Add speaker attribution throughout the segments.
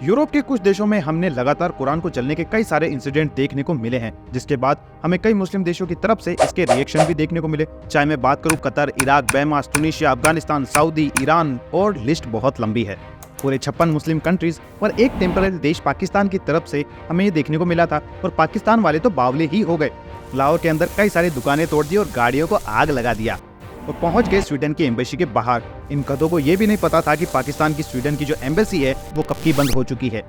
Speaker 1: Europe के कुछ देशों में हमने लगातार कुरान को जलने के कई सारे इंसिडेंट देखने को मिले हैं, जिसके बाद हमें कई मुस्लिम देशों की तरफ से इसके रिएक्शन भी देखने को मिले। चाहे मैं बात करूं Qatar, Iraq, Bahamas, Tunisia, Afghanistan, Saudi, Iran और लिस्ट बहुत लंबी है। पूरे 56 मुस्लिम कंट्रीज और एक टेम्पररी देश पाकिस्तान की तरफ से हमें ये देखने को मिला था और पाकिस्तान वाले तो बावले ही हो गए। लाहौर के अंदर कई सारी दुकानें तोड़ दी और गाड़ियों को आग लगा दिया और पहुंच गए स्वीडन की एम्बेसी के बाहर। इन गधों को ये भी नहीं पता था कि पाकिस्तान की स्वीडन की जो एम्बेसी है वो कब की बंद हो चुकी है।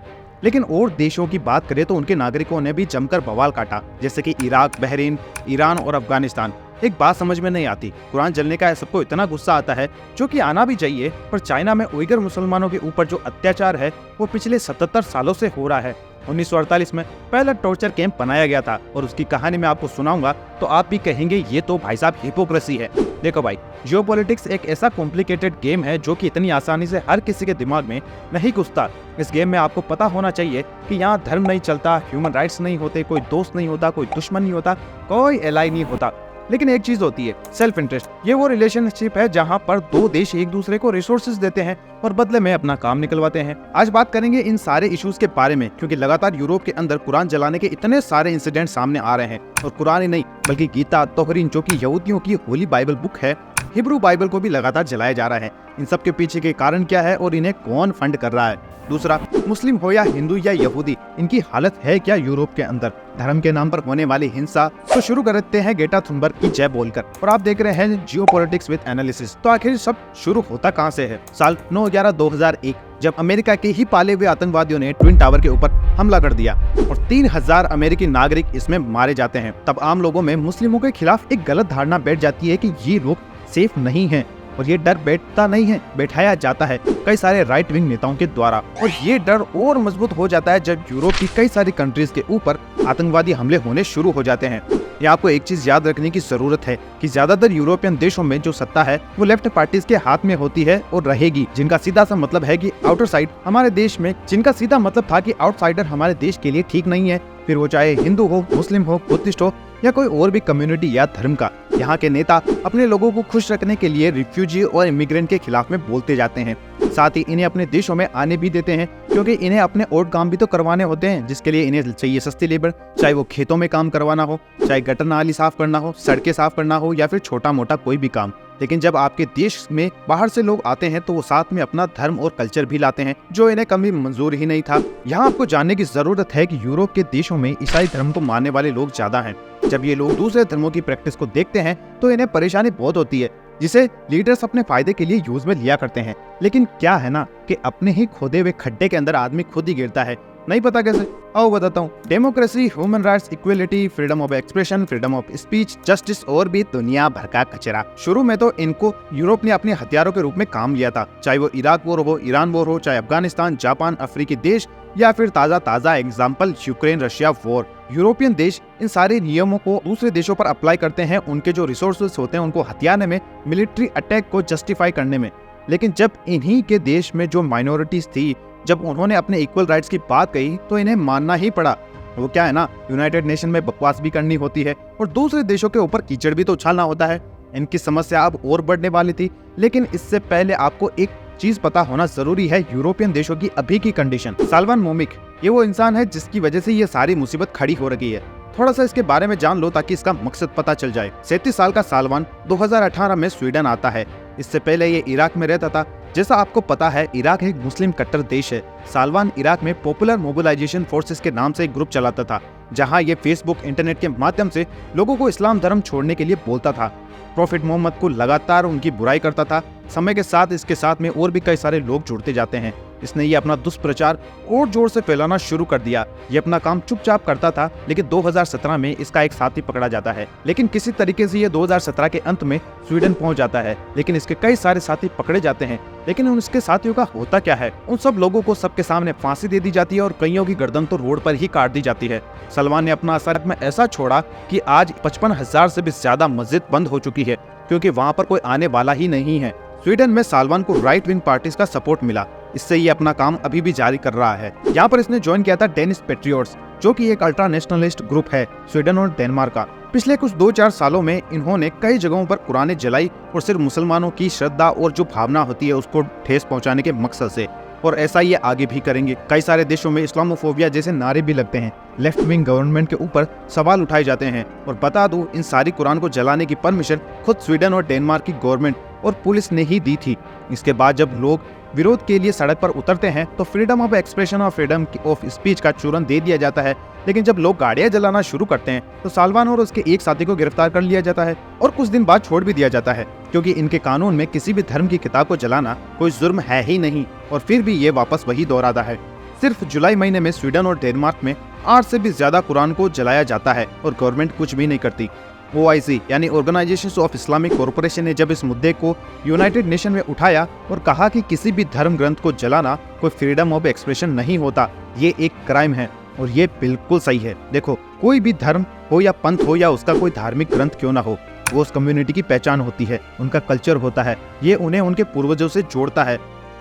Speaker 1: लेकिन और देशों की बात करें तो उनके नागरिकों ने भी जमकर बवाल काटा, जैसे कि इराक, बहरीन, ईरान और अफगानिस्तान। एक बात समझ में नहीं आती, कुरान जलने का सबको इतना गुस्सा आता है, जो कि आना भी चाहिए, पर चाइना में उइगर मुसलमानों के ऊपर जो अत्याचार है वो पिछले 77 सालों से हो रहा है। 1948 में पहला टॉर्चर कैंप बनाया गया था और उसकी कहानी मैं आपको सुनाऊंगा तो आप भी कहेंगे ये तो भाई साहब हिपोक्रेसी है। देखो भाई, जियोपॉलिटिक्स एक ऐसा कॉम्प्लिकेटेड गेम है जो कि इतनी आसानी से हर किसी के दिमाग में नहीं घुसता। इस गेम में आपको पता होना चाहिए कि यहाँ धर्म नहीं चलता, ह्यूमन राइट्स नहीं होते, कोई दोस्त नहीं होता, कोई दुश्मन नहीं होता, कोई एलाई नहीं होता। लेकिन एक चीज होती है, सेल्फ इंटरेस्ट। ये वो रिलेशनशिप है जहाँ पर दो देश एक दूसरे को रिसोर्सेज देते हैं और बदले में अपना काम निकलवाते हैं। आज बात करेंगे इन सारे इश्यूज के बारे में, क्योंकि लगातार यूरोप के अंदर कुरान जलाने के इतने सारे इंसिडेंट सामने आ रहे हैं। और कुरान ही नहीं बल्कि गीता, तोहरीन जो कि यहूदियों की होली बाइबल बुक है, हिब्रू बाइबल को भी लगातार जलाया जा रहा है। इन सब के पीछे के कारण क्या है और इन्हें कौन फंड कर रहा है? दूसरा, मुस्लिम हो या हिंदू या यहूदी, इनकी हालत है क्या यूरोप के अंदर? धर्म के नाम पर होने वाली हिंसा। तो शुरू करते हैं ग्रेटा थुनबर्ग की जय बोलकर, और आप देख रहे हैं जियोपॉलिटिक्स विद एनालिसिस। तो आखिर सब शुरू होता कहां से है? साल 9/11/2001 जब अमेरिका के ही पाले हुए आतंकवादियों ने ट्विन टावर के ऊपर हमला कर दिया और 3000 अमेरिकी नागरिक इसमें मारे जाते हैं। तब आम लोगों में मुस्लिमों के खिलाफ एक गलत धारणा बैठ जाती है कि ये लोग सेफ नहीं हैं, और ये डर बैठता नहीं है, बैठाया जाता है कई सारे राइट विंग नेताओं के द्वारा। और ये डर और मजबूत हो जाता है जब यूरोप की कई सारी कंट्रीज के ऊपर आतंकवादी हमले होने शुरू हो जाते हैं। ये आपको एक चीज याद रखने की जरूरत है कि ज्यादातर यूरोपियन देशों में जो सत्ता है वो लेफ्ट पार्टीज के हाथ में होती है और रहेगी, जिनका सीधा सा मतलब है कि आउटर साइड हमारे देश में, जिनका सीधा मतलब था कि आउटसाइडर हमारे देश के लिए ठीक नहीं है, फिर वो चाहे हिंदू हो, मुस्लिम हो, बुद्धिस्ट हो या कोई और भी कम्युनिटी या धर्म का। यहाँ के नेता अपने लोगों को खुश रखने के लिए रिफ्यूजी और इमिग्रेंट के खिलाफ में बोलते जाते हैं। साथ ही इन्हें अपने देशों में आने भी देते हैं, क्योंकि इन्हें अपने और काम भी तो करवाने होते हैं, जिसके लिए इन्हें चाहिए सस्ती लेबर, चाहे वो खेतों में काम करवाना हो, चाहे गटर नाली साफ करना हो, सड़कें साफ करना हो या फिर छोटा मोटा कोई भी काम। लेकिन जब आपके देश में बाहर से लोग आते हैं तो वो साथ में अपना धर्म और कल्चर भी लाते हैं, जो इन्हें कभी मंजूर ही नहीं था। यहाँ आपको जानने की जरूरत है कि यूरोप के देशों में ईसाई धर्म को मानने वाले लोग ज्यादा हैं। जब ये लोग दूसरे धर्मों की प्रैक्टिस को देखते हैं तो इन्हें परेशानी बहुत होती है, जिसे लीडर्स अपने फायदे के लिए यूज में लिया करते हैं। लेकिन क्या है ना कि अपने ही खोदे हुए खड्डे के अंदर आदमी खुद ही गिरता है। नहीं पता कैसे? आओ बताता हूँ। Democracy, human rights, equality, freedom of expression, freedom of speech, justice और भी दुनिया भर का कचरा। शुरू में तो इनको यूरोप ने अपने हथियारों के रूप में काम लिया था, चाहे वो इराक वॉर हो, ईरान वॉर हो, चाहे अफगानिस्तान, जापान, अफ्रीकी देश या फिर ताजा example Ukraine Russia war. European देश इन सारे नियमों को दूसरे देशों पर अप्लाई करते हैं, उनके जो रिसोर्सेज होते हैं उनको हथियाने में, मिलिट्री अटैक को जस्टिफाई करने में। लेकिन जब इन्हीं के देश में जो माइनॉरिटीज थी, जब उन्होंने अपने इक्वल राइट्स की बात कही तो इन्हें मानना ही पड़ा। वो क्या है ना, यूनाइटेड नेशन में बकवास भी करनी होती है और दूसरे देशों के ऊपर कीचड़ भी तो उछालना होता है। इनकी समस्या अब और बढ़ने वाली थी। लेकिन इससे पहले आपको एक चीज पता होना जरूरी है, यूरोपियन देशों की अभी की कंडीशन। सालवान मोमिक ये वो इंसान है जिसकी वजह से ये सारी मुसीबत खड़ी हो रही है। थोड़ा सा इसके बारे में जान लो ताकि इसका मकसद पता चल जाए। 37 साल का सालवान 2018 में स्वीडन आता है। इससे पहले ये इराक में रहता था। जैसा आपको पता है, इराक एक मुस्लिम कट्टर देश है। सालवान इराक में पॉपुलर मोबिलाइजेशन फोर्सेस के नाम से एक ग्रुप चलाता था, जहां ये फेसबुक, इंटरनेट के माध्यम से लोगों को इस्लाम धर्म छोड़ने के लिए बोलता था। प्रॉफिट मोहम्मद को लगातार उनकी बुराई करता था। समय के साथ इसके साथ में और भी कई सारे लोग जुड़ते जाते हैं। इसने ये अपना दुष्प्रचार और जोर से फैलाना शुरू कर दिया। ये अपना काम चुपचाप करता था, लेकिन 2017 में इसका एक साथी पकड़ा जाता है। लेकिन किसी तरीके से ये 2017 के अंत में स्वीडन पहुंच जाता है। लेकिन इसके कई सारे साथी पकड़े जाते हैं। लेकिन उसके साथियों का होता क्या है? उन सब लोगों को सबके सामने फांसी दे दी जाती है और कईयों की गर्दन तो रोड पर ही काट दी जाती है। सलमान ने अपना असर में ऐसा छोड़ा कि आज 55,000 से भी ज्यादा मस्जिद बंद हो चुकी है, क्योंकि वहाँ पर कोई आने वाला ही नहीं है। स्वीडन में सालवान को राइट विंग पार्टीज का सपोर्ट मिला। इससे ये अपना काम अभी भी जारी कर रहा है। यहाँ पर इसने ज्वाइन किया था डेनिश पेट्रियोट्स, जो कि एक अल्ट्रा नेशनलिस्ट ग्रुप है स्वीडन और डेनमार्क का। पिछले कुछ 2-4 सालों में इन्होंने कई जगहों पर कुरानें जलाई और सिर्फ मुसलमानों की श्रद्धा और जो भावना होती है उसको ठेस पहुंचाने के मकसद से। और ऐसा ये आगे भी करेंगे। कई सारे देशों में इस्लामोफोबिया जैसे नारे भी लगते हैं, लेफ्ट विंग गवर्नमेंट के ऊपर सवाल उठाए जाते हैं। और बता दूं, इन सारी कुरान को जलाने की परमिशन खुद स्वीडन और डेनमार्क की गवर्नमेंट और पुलिस ने ही दी थी। इसके बाद जब लोग विरोध के लिए सड़क पर उतरते हैं तो फ्रीडम ऑफ एक्सप्रेशन और फ्रीडम ऑफ स्पीच का चूरन दे दिया जाता है। लेकिन जब लोग गाड़ियां जलाना शुरू करते हैं तो साल्वान और उसके एक साथी को गिरफ्तार कर लिया जाता है और कुछ दिन बाद छोड़ भी दिया जाता है, क्योंकि इनके कानून में किसी भी धर्म की किताब को जलाना कोई जुर्म है ही नहीं। और फिर भी ये वापस वही दोहराता है। सिर्फ जुलाई महीने में स्वीडन और डेनमार्क में 8 से भी ज्यादा कुरान को जलाया जाता है और गवर्नमेंट कुछ भी नहीं करती। OIC यानी ऑर्गेनाइजेशन ऑफ इस्लामिक कॉरपोरेशन ने जब इस मुद्दे को यूनाइटेड नेशन में उठाया और कहा कि किसी भी धर्म ग्रंथ को जलाना कोई फ्रीडम ऑफ एक्सप्रेशन नहीं होता, ये एक क्राइम है। और ये बिल्कुल सही है। देखो, कोई भी धर्म हो या पंथ हो या उसका कोई धार्मिक ग्रंथ क्यों ना हो, वो उस कम्युनिटी की पहचान होती है, उनका कल्चर होता है, ये उन्हें उनके पूर्वजों से जोड़ता है।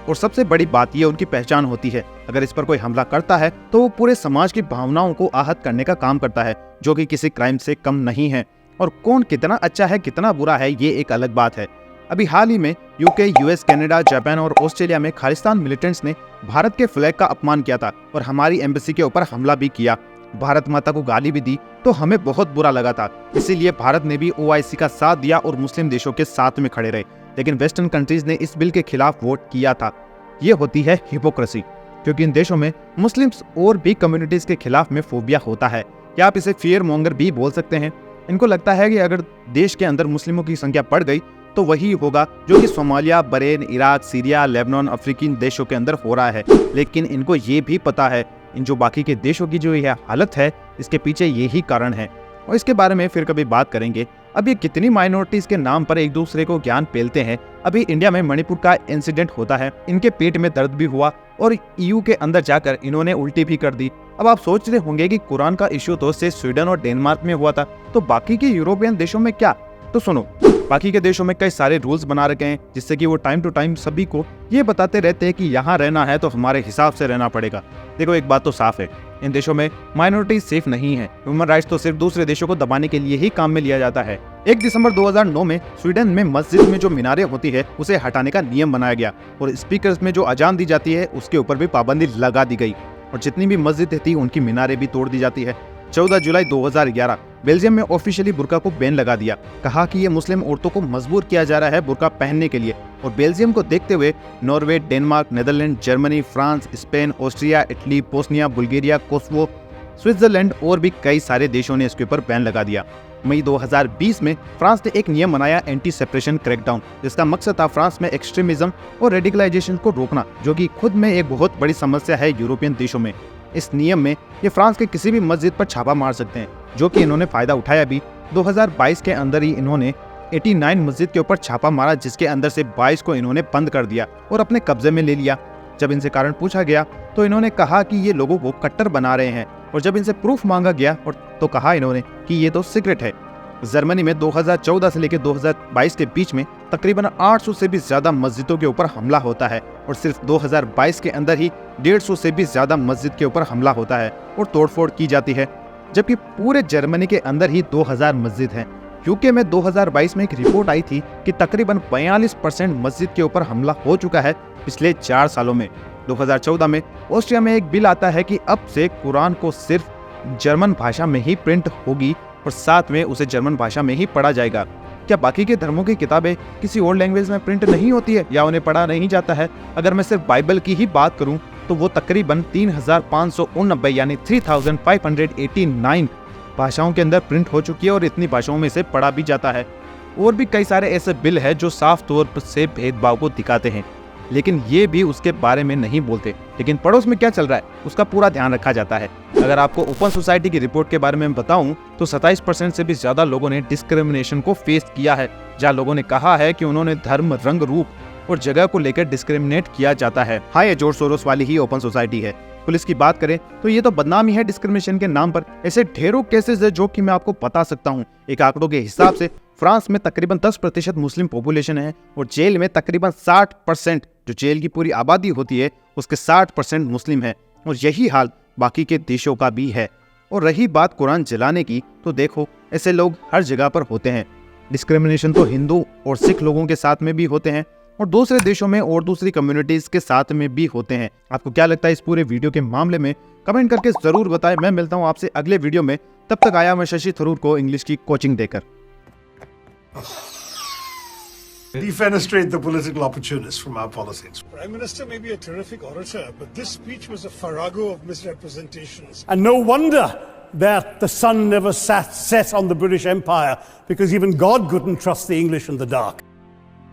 Speaker 1: और सबसे बड़ी बात ये उनकी पहचान होती है। अगर इस पर कोई हमला करता है तो वो पूरे समाज की भावनाओं को आहत करने का काम करता है, जो कि किसी क्राइम से कम नहीं है। और कौन कितना अच्छा है कितना बुरा है ये एक अलग बात है। अभी हाल ही में UK, US, कनाडा, जापान और ऑस्ट्रेलिया में खालिस्तान मिलिटेंट्स ने भारत के फ्लैग का अपमान किया था और हमारी एम्बेसी के ऊपर हमला भी किया, भारत माता को गाली भी दी, तो हमें बहुत बुरा लगा था। इसीलिए भारत ने भी OIC का साथ दिया और मुस्लिम देशों के साथ में खड़े रहे। लेकिन वेस्टर्न कंट्रीज ने इस बिल के खिलाफ वोट किया था। ये होती है हिपोक्रेसी, क्योंकि इन देशों में मुस्लिम्स और भी कम्युनिटीज के खिलाफ में फोबिया होता है, या आप इसे फियर मॉन्गर भी बोल सकते हैं। इनको लगता है कि अगर देश के अंदर मुस्लिमों की संख्या बढ़ गई तो वही होगा जो कि Somalia, Bahrain, Iraq, Syria, Lebanon, अफ्रीकी देशों के अंदर हो रहा है। लेकिन इनको ये भी पता है इन जो बाकी के देशों की जो यह हालत है, इसके पीछे यही कारण है। और इसके बारे में फिर कभी बात करेंगे। अब ये कितनी माइनॉरिटीज के नाम पर एक दूसरे को ज्ञान पेलते हैं। अभी इंडिया में मणिपुर का इंसिडेंट होता है, इनके पेट में दर्द भी हुआ और EU के अंदर जाकर इन्होंने उल्टी भी कर दी। अब आप सोच रहे होंगे कि कुरान का इश्यू तो सिर्फ स्वीडन और डेनमार्क में हुआ था, तो बाकी के यूरोपियन देशों में क्या? तो सुनो, बाकी के देशों में कई सारे रूल्स बना रखे हैं, जिससे कि वो टाइम टू टाइम सभी को ये बताते रहते हैं कि यहाँ रहना है तो हमारे हिसाब से रहना पड़ेगा। देखो, एक बात तो साफ है, इन देशों में माइनॉरिटीज सेफ नहीं है। ह्यूमन राइट्स तो सिर्फ दूसरे देशों को दबाने के लिए ही काम में लिया जाता है। 1 दिसंबर 2009 में स्वीडन में मस्जिद में जो मीनारें होती है उसे हटाने का नियम बनाया गया और स्पीकर्स में जो अजान दी जाती है उसके ऊपर भी पाबंदी लगा दी गई और जितनी भी मस्जिद थी उनकी मीनारें भी तोड़ दी जाती है। 14 जुलाई 2011 बेल्जियम में ऑफिशियली बुर्का को बैन लगा दिया, कहा कि ये मुस्लिम औरतों को मजबूर किया जा रहा है बुर्का पहनने के लिए। और बेल्जियम को देखते हुए Norway, Denmark, Netherlands, Germany, France, Spain, Austria, Italy, Bosnia, Bulgaria, Kosovo, Switzerland और भी कई सारे देशों ने इसके ऊपर बैन लगा दिया। मई 2020 में फ्रांस ने एक नियम बनाया, एंटी सेपरेशन क्रैकडाउन, जिसका मकसद था फ्रांस में एक्सट्रीमिज्म और रेडिकलाइजेशन को रोकना, जो कि खुद में एक बहुत बड़ी समस्या है यूरोपियन देशों में। इस नियम में ये फ्रांस के किसी भी मस्जिद पर छापा मार सकते हैं, जो कि इन्होंने फायदा उठाया भी। 2022 के अंदर ही इन्होंने 89 मस्जिद के ऊपर छापा मारा, जिसके अंदर से 22 को इन्होंने बंद कर दिया और अपने कब्जे में ले लिया। जब इनसे कारण पूछा गया तो इन्होंने कहा कि ये लोगों को कट्टर बना रहे हैं, और जब इनसे प्रूफ मांगा गया तो कहा इन्होंने कि ये तो सीक्रेट है। जर्मनी में 2014 से लेकर 2022 के बीच में तकरीबन 800 से भी ज्यादा मस्जिदों के ऊपर हमला होता है और सिर्फ 2022 के अंदर ही 150 से भी ज्यादा मस्जिद के ऊपर हमला होता है और तोड़फोड़ की जाती है, जबकि पूरे जर्मनी के अंदर ही 2000 मस्जिद हैं। यूके में 2022 में एक रिपोर्ट आई थी कि तकरीबन 42% मस्जिद के ऊपर हमला हो चुका है पिछले 4 सालों में। 2014 में ऑस्ट्रिया में एक बिल आता है कि अब से कुरान को सिर्फ जर्मन भाषा में ही प्रिंट होगी और साथ में उसे जर्मन भाषा में ही पढ़ा जाएगा। क्या बाकी के धर्मों की किताबें किसी और लैंग्वेज में प्रिंट नहीं होती है या उन्हें पढ़ा नहीं जाता है? अगर मैं सिर्फ बाइबल की ही बात करूं तो वो तकरीबन 3589 यानी 3589 भाषाओं के अंदर प्रिंट हो चुकी है और इतनी भाषाओं में से पढ़ा भी जाता है। और भी कई सारे ऐसे बिल है जो साफ तौर से भेदभाव को दिखाते हैं, लेकिन ये भी उसके बारे में नहीं बोलते। लेकिन पड़ोस में क्या चल रहा है उसका पूरा ध्यान रखा जाता है। अगर आपको ओपन सोसाइटी की रिपोर्ट के बारे में बताऊं तो 27% से भी ज्यादा लोगों ने डिस्क्रिमिनेशन को फेस किया है, जहां लोगों ने कहा है कि उन्होंने धर्म, रंग, रूप और जगह को लेकर डिस्क्रिमिनेट किया जाता है। हाँ, ये जॉर्ज सोरोस वाली ही ओपन सोसाइटी है। पुलिस की बात करें तो ये तो बदनामी है डिस्क्रिमिनेशन के नाम पर। ऐसे ढेरों केसेस है जो कि मैं आपको बता सकता हूँ। एक आंकड़ों के हिसाब से फ्रांस में तकरीबन 10% मुस्लिम पॉपुलेशन है और जेल में तकरीबन 60%, जो जेल की पूरी आबादी होती है उसके 60% मुस्लिम है। और यही हाल बाकी के देशों का भी है। और रही बात कुरान जलाने की, तो देखो ऐसे लोग हर जगह पर होते हैं। डिस्क्रिमिनेशन तो हिंदू और सिख लोगों के साथ में भी होते हैं। और दूसरे देशों में और दूसरी कम्युनिटीज के साथ में भी होते हैं। आपको क्या लगता है इस पूरे वीडियो के मामले में? कमेंट करके जरूर बताएं। मैं मिलता हूं आपसे अगले वीडियो में। तब तक आया मैं शशि थरूर को इंग्लिश की कोचिंग देकर।
Speaker 2: Defenestrate the political opportunists from our politics.
Speaker 3: Prime Minister may be a terrific orator, but this speech was a farrago of misrepresentations.
Speaker 4: And no wonder that the sun never set on the British Empire, because even God couldn't trust the English in the dark.